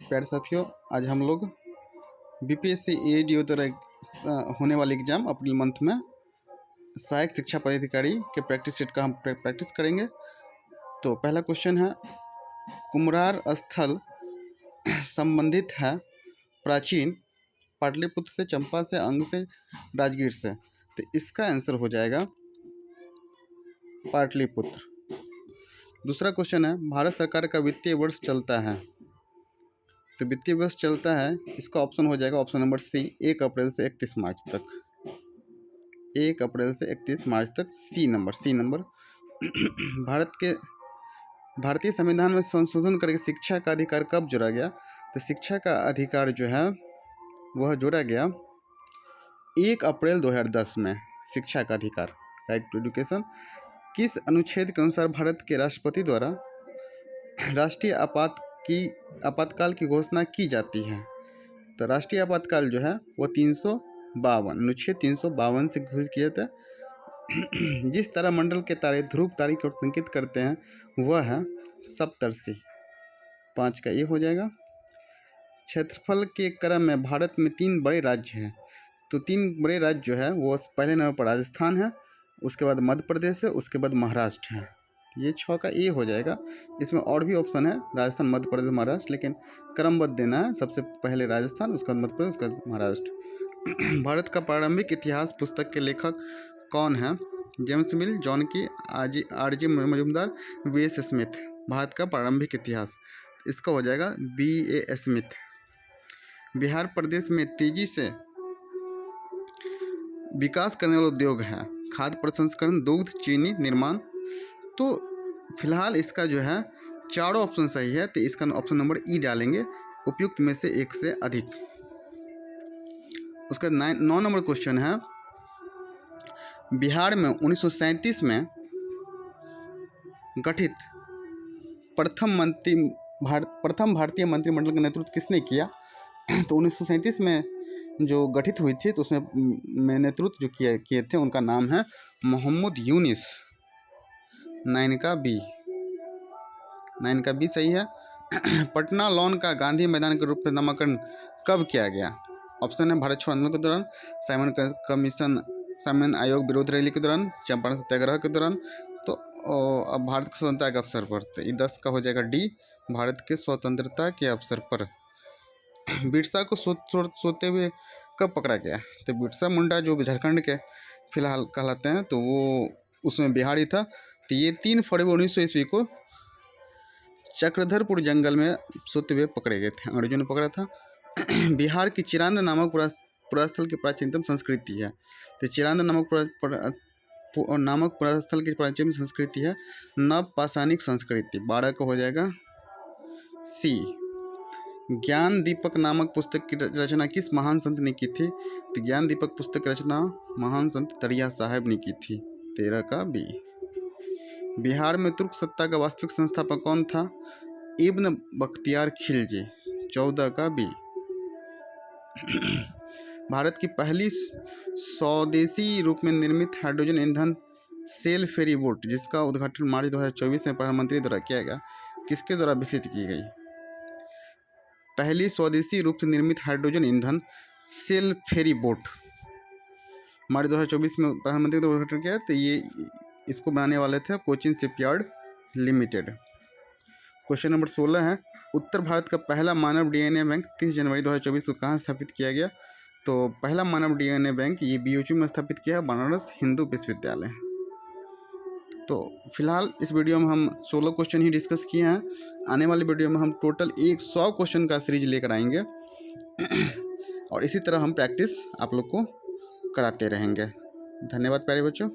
प्यारे साथियों, आज हम लोग बीपीएससी एडीओ द्वारा होने वाले एग्जाम अप्रैल मंथ में सहायक शिक्षा पदाधिकारी के प्रैक्टिस सेट का हम प्रैक्टिस करेंगे। तो पहला क्वेश्चन है, कुम्हरार स्थल संबंधित है प्राचीन पाटलिपुत्र से, चंपा से, अंग से, राजगीर से। तो इसका आंसर हो जाएगा पाटलिपुत्र। दूसरा क्वेश्चन है, भारत सरकार का वित्तीय वर्ष चलता है। तो वित्तीय वर्ष चलता है, इसका ऑप्शन हो जाएगा ऑप्शन नंबर सी, 1 अप्रैल से 31 मार्च तक। 1 अप्रैल से 31 मार्च तक, सी नंबर। भारतीय संविधान में संशोधन करके शिक्षा का अधिकार कब जोड़ा गया? तो शिक्षा का अधिकार जो है वह जोड़ा गया 1 अप्रैल 2010 में। शिक्षा का अधिकार, राइट टू एजुकेशन, किस अनुच्छेद के अनुसार भारत के राष्ट्रपति द्वारा राष्ट्रीय आपातकाल की घोषणा की जाती है? तो राष्ट्रीय आपातकाल जो है वो 352 अनुच्छेद 352 से घोषित किया जाता है। जिस तारामंडल के तारे ध्रुव तारे को संकेत करते हैं वह है सप्तर्षि। 5 का ये हो जाएगा। क्षेत्रफल के क्रम में भारत में 3 बड़े राज्य हैं। तो 3 बड़े राज्य जो है वो पहले नंबर पर राजस्थान है, उसके बाद मध्य प्रदेश है, उसके बाद महाराष्ट्र है। ये 6 का ए हो जाएगा। इसमें और भी ऑप्शन है, राजस्थान, मध्य प्रदेश, महाराष्ट्र, लेकिन क्रमबद्ध देना है। सबसे पहले राजस्थान, उसके बाद मध्य प्रदेश, उसके बाद महाराष्ट्र। भारत का प्रारंभिक इतिहास पुस्तक के लेखक कौन है? जेम्स मिल, जॉन की, RJ Majumdar, VS. Smith. Bharat का प्रारंभिक इतिहास, इसका हो जाएगा बी.ए. स्मिथ। बिहार प्रदेश में तेजी से विकास करने वाला उद्योग है खाद्य प्रसंस्करण, दुग्ध, चीनी निर्माण। तो फिलहाल इसका जो है चारों ऑप्शन सही है, तो इसका ऑप्शन नंबर ई डालेंगे, उपयुक्त में से एक से अधिक। उसका 9 नंबर क्वेश्चन है, बिहार में 1937 में गठित प्रथम भारतीय मंत्रिमंडल का नेतृत्व किसने किया? तो 1937 में जो गठित हुई थी, तो उसमें नेतृत्व जो किए थे उनका नाम है मोहम्मद यूनिस। 9 का बी सही है। पटना लॉन का गांधी मैदान के रूप में नामकरण कब किया गया? ऑप्शन है भारत छोड़ो आंदोलन के दौरान, साइमन आयोग विरोध रैली के दौरान, चंपारण सत्याग्रह के दौरान, तो अब भारत की स्वतंत्रता के अवसर पर। तो ये 10 का हो जाएगा डी, भारत के स्वतंत्रता के अवसर पर। बिरसा को सोते हुए कब पकड़ा गया? तो बिरसा मुंडा जो झारखंड के फिलहाल कहलाते हैं, तो वो उसमें बिहारी था। तो ये 3 फरवरी 1900 ईस्वी को चक्रधरपुर जंगल में सोते हुए पकड़े गए थे, अंग्रेजों ने पकड़ा था। बिहार की चिरांद नामक पुरास्थल की प्राचीनतम संस्कृति है। तो चिरांद नामक पुरास्थल की प्राचीन संस्कृति है नवपाषाणिक संस्कृति। 12 का हो जाएगा सी। ज्ञान दीपक नामक पुस्तक की रचना किस महान संत ने की थी? तो ज्ञान दीपक पुस्तक की रचना महान संत दरिया साहब ने की थी। 13 का बी। बिहार में तुर्क सत्ता का वास्तविक संस्थापक कौन था? इब्न बख्तियार खिलजी। 14 का बी। भारत की पहली स्वदेशी रूप में निर्मित हाइड्रोजन ईंधन सेल फेरी बोट, जिसका उद्घाटन मार्च 2024 में प्रधानमंत्री द्वारा किया गया, किसके द्वारा विकसित की गई? पहली स्वदेशी रूप से निर्मित हाइड्रोजन ईंधन सेल फेरी बोट मार्च 2024 में प्रधानमंत्री द्वारा उद्घाटन किया। तो ये इसको बनाने वाले थे Cochin shipyard limited. Question number 16 है, उत्तर भारत का पहला मानव डीएनए बैंक 30 जनवरी 2024 को कहाँ स्थापित किया गया? तो पहला मानव डीएनए बैंक ये बीओयू में स्थापित किया, बनारस हिंदू विश्वविद्यालय। तो फिलहाल इस वीडियो में हम 16 क्वेश्चन ही डिस्कस किए हैं। आने वाले वीडियो में हम टोटल 100 क्वेश्चन का सीरीज लेकर आएंगे और इसी तरह हम प्रैक्टिस आप लोग को कराते रहेंगे। धन्यवाद प्यारे बच्चों।